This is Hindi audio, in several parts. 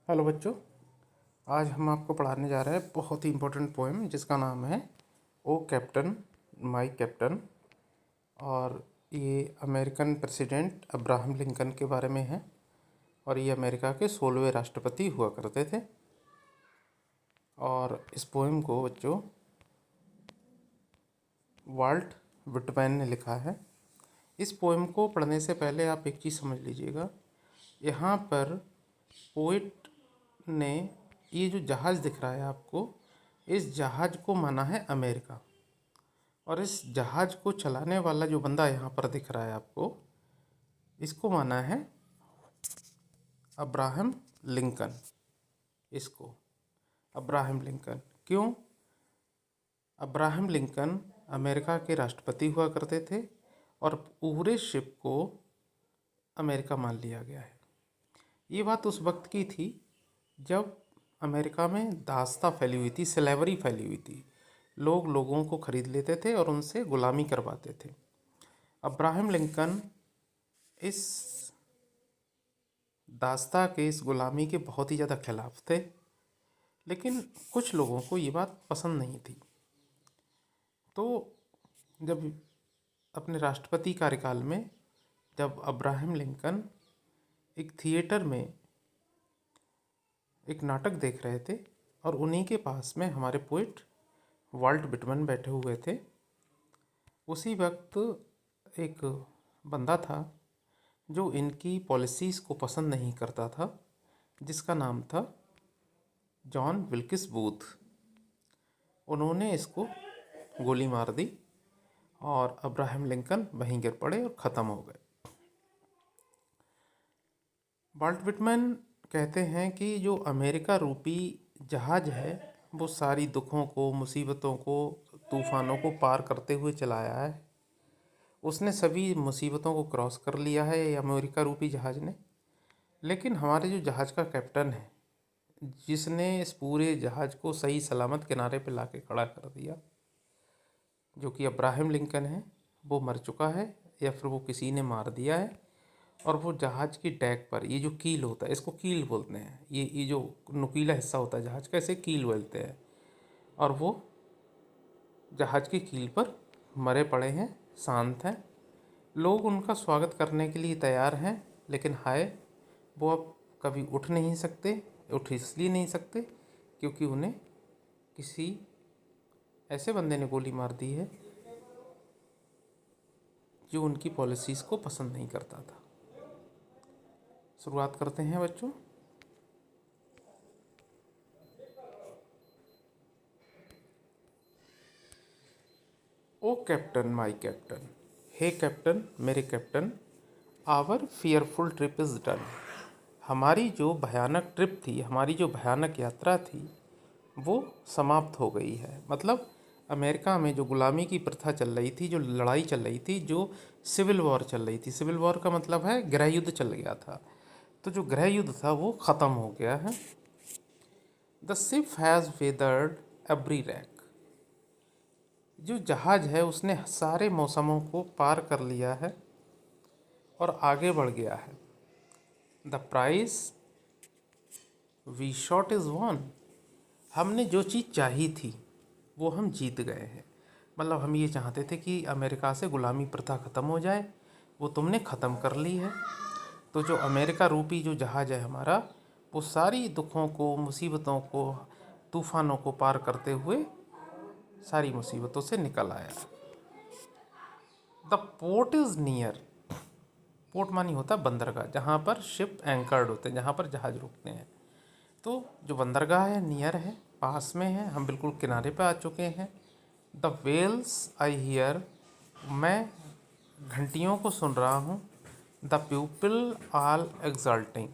हेलो बच्चों। आज हम आपको पढ़ाने जा रहे हैं बहुत ही इम्पोर्टेंट पोएम जिसका नाम है ओ कैप्टन माय कैप्टन। और ये अमेरिकन प्रेसिडेंट अब्राहम लिंकन के बारे में है और ये अमेरिका के 16वें राष्ट्रपति हुआ करते थे। और इस पोएम को बच्चों वाल्ट विटमैन ने लिखा है। इस पोएम को पढ़ने से पहले आप एक चीज़ समझ लीजिएगा। यहाँ पर पोइट ने ये जो जहाज़ दिख रहा है आपको, इस जहाज़ को माना है अमेरिका। और इस जहाज़ को चलाने वाला जो बंदा यहाँ पर दिख रहा है आपको, इसको माना है अब्राहम लिंकन। इसको अब्राहम लिंकन क्यों? अब्राहम लिंकन अमेरिका के राष्ट्रपति हुआ करते थे और पूरे शिप को अमेरिका मान लिया गया है। ये बात उस वक्त की थी जब अमेरिका में दास्ता फैली हुई थी, स्लेवरी फैली हुई थी। लोग लोगों को ख़रीद लेते थे और उनसे ग़ुलामी करवाते थे। अब्राहम लिंकन इस दास्ता के, इस ग़ुलामी के बहुत ही ज़्यादा खिलाफ थे, लेकिन कुछ लोगों को ये बात पसंद नहीं थी। तो जब अपने राष्ट्रपति कार्यकाल में जब अब्राहम लिंकन एक थिएटर में एक नाटक देख रहे थे और उन्हीं के पास में हमारे पोइट वाल्ट विटमैन बैठे हुए थे, उसी वक्त एक बंदा था जो इनकी पॉलिसीज़ को पसंद नहीं करता था, जिसका नाम था जॉन विल्किस बूथ। उन्होंने इसको गोली मार दी और अब्राहम लिंकन वहीं गिर पड़े और ख़त्म हो गए। वाल्ट विटमैन कहते हैं कि जो अमेरिका रूपी जहाज़ है वो सारी दुखों को, मुसीबतों को, तूफ़ानों को पार करते हुए चलाया है। उसने सभी मुसीबतों को क्रॉस कर लिया है ये अमेरिका रूपी जहाज़ ने। लेकिन हमारे जो जहाज़ का कैप्टन है, जिसने इस पूरे जहाज़ को सही सलामत किनारे पे लाके खड़ा कर दिया, जो कि अब्राहम लिंकन है, वो मर चुका है या फिर वो किसी ने मार दिया है। और वो जहाज़ की डेक पर ये जो कील होता है, इसको कील बोलते हैं, ये जो नुकीला हिस्सा होता है जहाज़ का, इसे कील बोलते हैं। और वो जहाज़ की कील पर मरे पड़े हैं, शांत हैं। लोग उनका स्वागत करने के लिए तैयार हैं, लेकिन हाय, वो अब कभी उठ नहीं सकते। उठ इसलिए नहीं सकते क्योंकि उन्हें किसी ऐसे बंदे ने गोली मार दी है जो उनकी पॉलिसीज़ को पसंद नहीं करता था। शुरुआत करते हैं बच्चों। ओ कैप्टन माय कैप्टन, हे कैप्टन मेरे captain, our fearful trip is done. हमारी जो भयानक ट्रिप थी, हमारी जो भयानक यात्रा थी, वो समाप्त हो गई है। मतलब अमेरिका में जो ग़ुलामी की प्रथा चल रही थी, जो लड़ाई चल रही थी, जो सिविल वॉर चल रही थी, सिविल वॉर का मतलब है गृह युद्ध चल गया था, तो जो गृह युद्ध था वो ख़त्म हो गया है। The ship has weathered every rack. जो जहाज़ है उसने सारे मौसमों को पार कर लिया है और आगे बढ़ गया है। The prize we sought is won. हमने जो चीज़ चाही थी वो हम जीत गए हैं। मतलब हम ये चाहते थे कि अमेरिका से ग़ुलामी प्रथा ख़त्म हो जाए, वो तुमने ख़त्म कर ली है। तो जो अमेरिका रूपी जो जहाज़ है हमारा, वो सारी दुखों को, मुसीबतों को, तूफ़ानों को पार करते हुए सारी मुसीबतों से निकल आया। The port is near. Port मानी होता है बंदरगाह, जहाँ पर शिप एंकर्ड होते हैं, जहाँ पर जहाज़ रुकते हैं। तो जो बंदरगाह है नियर है, पास में है, हम बिल्कुल किनारे पे आ चुके हैं। The bells I hear. मैं घंटियों को सुन रहा हूँ। The people all exulting.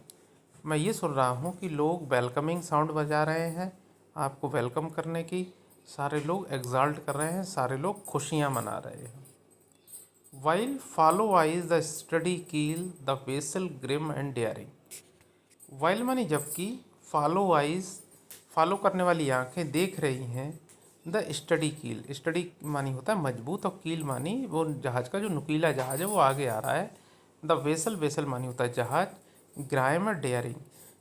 मैं ये सुन रहा हूँ कि लोग वेलकमिंग साउंड बजा रहे हैं आपको वेलकम करने की। सारे लोग एग्जाल्ट कर रहे हैं, सारे लोग खुशियाँ मना रहे हैं। While follow eyes the steady keel the vessel grim and daring. While मानी जबकि, फॉलो आइज फॉलो करने वाली आंखें देख रही हैं, द स्टडी कील, स्टडी मानी होता है मजबूत, और कील मानी वो जहाज़ का जो नुकीला जहाज़ है वो आगे आ रहा है। द वेसल, वेसल मानी होता है जहाज़, ग्राइम और डेयरिंग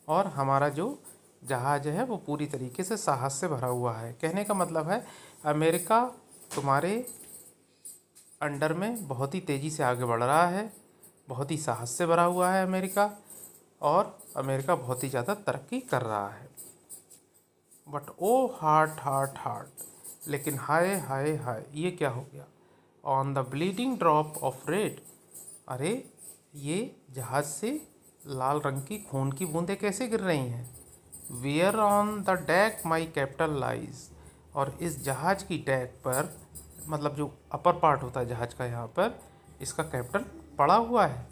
और हमारा जो जहाज़ है वो पूरी तरीके से साहस से भरा हुआ है। कहने का मतलब है अमेरिका तुम्हारे अंडर में बहुत ही तेज़ी से आगे बढ़ रहा है, बहुत ही साहस से भरा हुआ है अमेरिका, और अमेरिका बहुत ही ज़्यादा तरक्की कर रहा है। But O heart heart heart, लेकिन हाय हाय हाय, ये क्या हो गया? On the bleeding drop of red, अरे ये जहाज़ से लाल रंग की खून की बूंदें कैसे गिर रही हैं? Where on the deck my captain lies, और इस जहाज़ की डेक पर, मतलब जो अपर पार्ट होता है जहाज़ का, यहाँ पर इसका कैप्टन पड़ा हुआ है,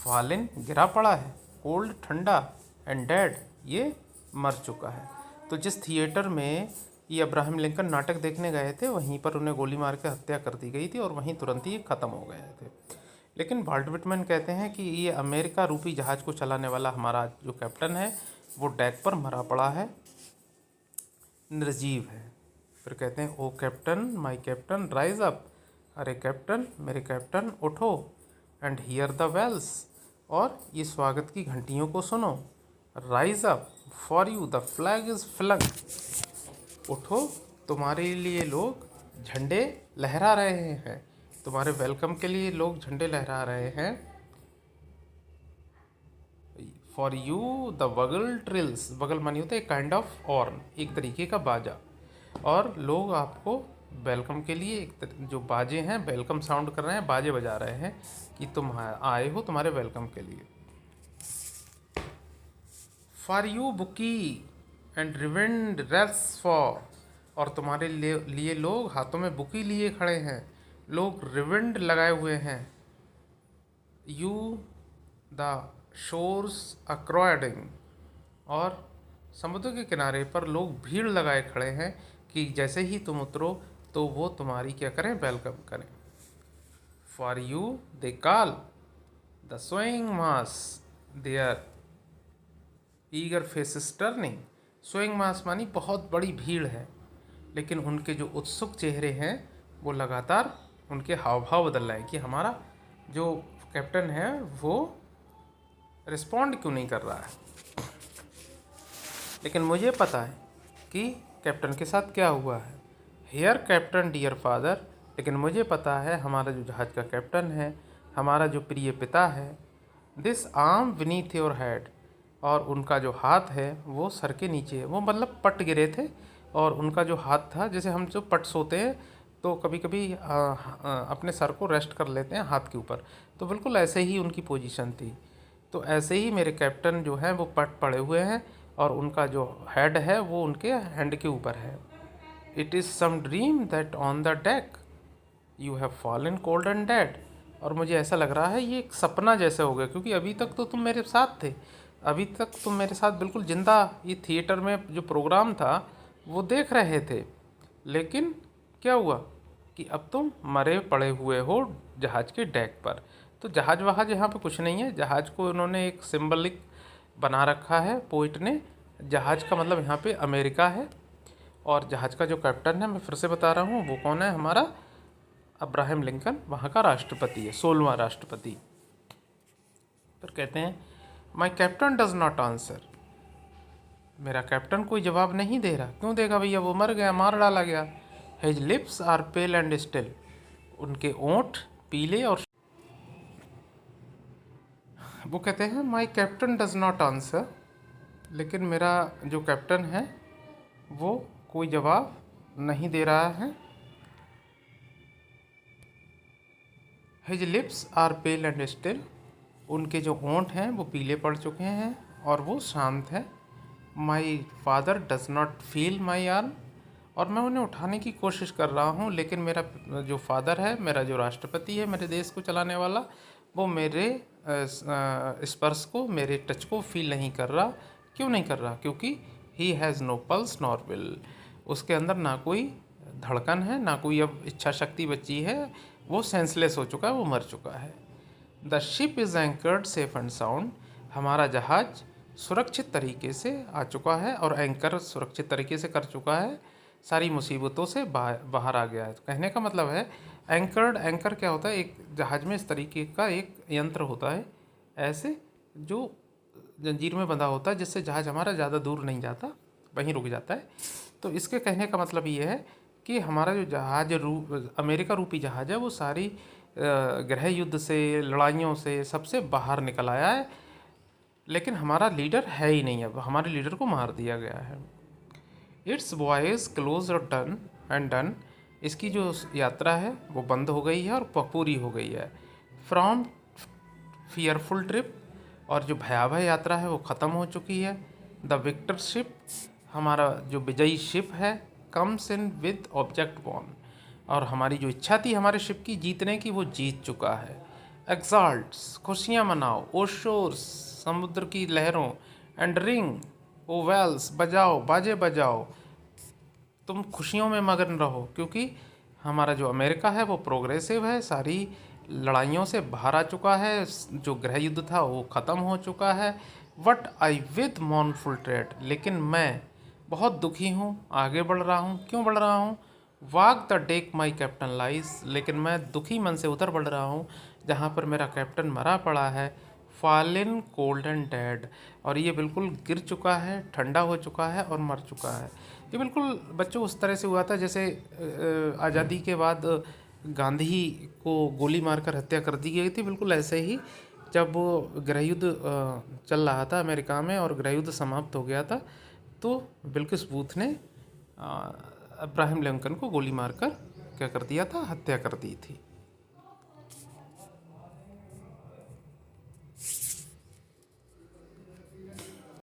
फॉलिन गिरा पड़ा है, कोल्ड ठंडा, एंड डेड ये मर चुका है। तो जिस थिएटर में ये अब्राहम लिंकन नाटक देखने गए थे वहीं पर उन्हें गोली मार के हत्या कर दी गई थी और वहीं तुरंत ही ख़त्म हो गए थे। लेकिन वाल्ट विटमैन कहते हैं कि ये अमेरिका रूपी जहाज़ को चलाने वाला हमारा जो कैप्टन है वो डेक पर मरा पड़ा है, निर्जीव है। फिर कहते हैं O captain my captain rise up, अरे कैप्टन मेरे कैप्टन उठो, एंड हियर द वेल्स, और ये स्वागत की घंटियों को सुनो। Rise up for you the flag is flung, उठो तुम्हारे लिए लोग झंडे लहरा रहे हैं, तुम्हारे वेलकम के लिए लोग झंडे लहरा रहे हैं। फॉर यू द बगल ट्रिल्स, बगल मानी होता है काइंड ऑफ ऑर्न, एक तरीके का बाजा, और लोग आपको वेलकम के लिए जो बाजे हैं वेलकम साउंड कर रहे हैं, बाजे बजा रहे हैं कि तुम आए हो तुम्हारे वेलकम के लिए। For you bouquets and ribboned रेस्ट फॉर, और तुम्हारे लिए लोग हाथों में बुकी लिए खड़े हैं, लोग रिवेंड लगाए हुए हैं। यू द शोर्स अक्रॉडिंग, और समुद्र के किनारे पर लोग भीड़ लगाए खड़े हैं कि जैसे ही तुम उतरो तो वो तुम्हारी क्या करें, वेलकम करें। For you they call the swaying mass their eager faces turning, swaying mass मानी बहुत बड़ी भीड़ है, लेकिन उनके जो उत्सुक चेहरे हैं वो लगातार उनके हाव भाव बदल रहे हैं कि हमारा जो कैप्टन है वो रिस्पॉन्ड क्यों नहीं कर रहा है। लेकिन मुझे पता है कि कैप्टन के साथ क्या हुआ है। हेयर कैप्टन डियर फादर, लेकिन मुझे पता है हमारा जो जहाज़ का कैप्टन है, हमारा जो प्रिय पिता है, this arm Vineeth your head, और उनका जो हाथ है वो सर के नीचे है, वो मतलब पट गिरे थे, और उनका जो हाथ था, जैसे हम जो पट सोते हैं तो कभी कभी अपने सर को रेस्ट कर लेते हैं हाथ के ऊपर, तो बिल्कुल ऐसे ही उनकी पोजीशन थी। तो ऐसे ही मेरे कैप्टन जो हैं वो पट पड़े हुए हैं, और उनका जो हेड है वो उनके हैंड के ऊपर है। It is some dream that on the deck you have fallen cold and dead, और मुझे ऐसा लग रहा है ये एक सपना जैसे हो गया, क्योंकि अभी तक तो तुम मेरे साथ थे, अभी तक तुम मेरे साथ बिल्कुल जिंदा ये थिएटर में जो प्रोग्राम था वो देख रहे थे, लेकिन क्या हुआ कि अब तुम मरे पड़े हुए हो जहाज़ के डेक पर। तो जहाज़ वहाज़ यहाँ पे कुछ नहीं है, जहाज़ को उन्होंने एक सिंबलिक बना रखा है पोइट ने। जहाज़ का मतलब यहाँ पे अमेरिका है, और जहाज़ का जो कैप्टन है मैं फिर से बता रहा हूँ वो कौन है, हमारा अब्राहम लिंकन, वहाँ का राष्ट्रपति है, 16वां राष्ट्रपति। फिर कहते हैं my captain does not answer, मेरा कैप्टन कोई जवाब नहीं दे रहा। क्यों देगा भैया, वो मर गया, मार डाला गया। His lips are pale and still, उनके ओंठ पीले और, वो कहते हैं my captain does not answer, लेकिन मेरा जो कैप्टन है वो कोई जवाब नहीं दे रहा है। His lips are pale and still, उनके जो ओंठ हैं वो पीले पड़ चुके हैं और वो शांत है। My father does not feel my arm, और मैं उन्हें उठाने की कोशिश कर रहा हूँ, लेकिन मेरा जो फादर है, मेरा जो राष्ट्रपति है मेरे देश को चलाने वाला, वो मेरे स्पर्श को, मेरे टच को फील नहीं कर रहा। क्यों नहीं कर रहा? क्योंकि he has no pulse nor will, उसके अंदर ना कोई धड़कन है, ना कोई अब इच्छा शक्ति बची है, वो सेंसलेस हो चुका है, वो मर चुका है। The ship is anchored safe and sound, हमारा जहाज़ सुरक्षित तरीके से आ चुका है और एंकर सुरक्षित तरीके से कर चुका है, सारी मुसीबतों से बाहर आ गया है। तो कहने का मतलब है एंकर्ड, एंकर क्या होता है, एक जहाज़ में इस तरीके का एक यंत्र होता है ऐसे जो जंजीर में बंधा होता है जिससे जहाज़ हमारा ज़्यादा दूर नहीं जाता, वहीं रुक जाता है। तो इसके कहने का मतलब ये है कि हमारा जो जहाज अमेरिका रूपी जहाज़ है वो सारी गृह युद्ध से, लड़ाइयों से, सबसे बाहर निकल आया है, लेकिन हमारा लीडर है ही नहीं। अब हमारे लीडर को मार दिया गया है। इट्स वॉयज क्लोज और डन एंड डन, इसकी जो यात्रा है वो बंद हो गई है और पूरी हो गई है। फ्रॉम फियरफुल ट्रिप, और जो भयावह यात्रा है वो ख़त्म हो चुकी है। द विक्टर शिप, हमारा जो विजयी शिप है, comes in with object won, और हमारी जो इच्छा थी हमारे शिप की जीतने की वो जीत चुका है। एक्साल्ट्स, खुशियाँ मनाओ। ओ शोर्स, समुद्र की लहरों। एंड रिंग, ओ वेल्स, बजाओ बाजे बजाओ, तुम खुशियों में मगन रहो, क्योंकि हमारा जो अमेरिका है वो प्रोग्रेसिव है, सारी लड़ाइयों से बाहर आ चुका है, जो गृह युद्ध था वो ख़त्म हो चुका है। वट आई विद मॉर्नफुल ट्रेड, लेकिन मैं बहुत दुखी हूँ, आगे बढ़ रहा हूँ। क्यों बढ़ रहा हूँ? Walk the deck my captain lies, लेकिन मैं दुखी मन से उधर बढ़ रहा हूँ जहाँ पर मेरा कैप्टन मरा पड़ा है। फॉलन कोल्ड एंड डेड, और ये बिल्कुल गिर चुका है, ठंडा हो चुका है और मर चुका है। ये बिल्कुल बच्चों उस तरह से हुआ था जैसे आज़ादी के बाद गांधी को गोली मारकर हत्या कर दी गई थी, बिल्कुल ऐसे ही जब वो गृह युद्ध चल रहा था अमेरिका में और गृह युद्ध समाप्त हो गया था, तो विल्किस बूथ ने अब्राहम लिंकन को गोली मारकर क्या कर दिया था, हत्या कर दी थी।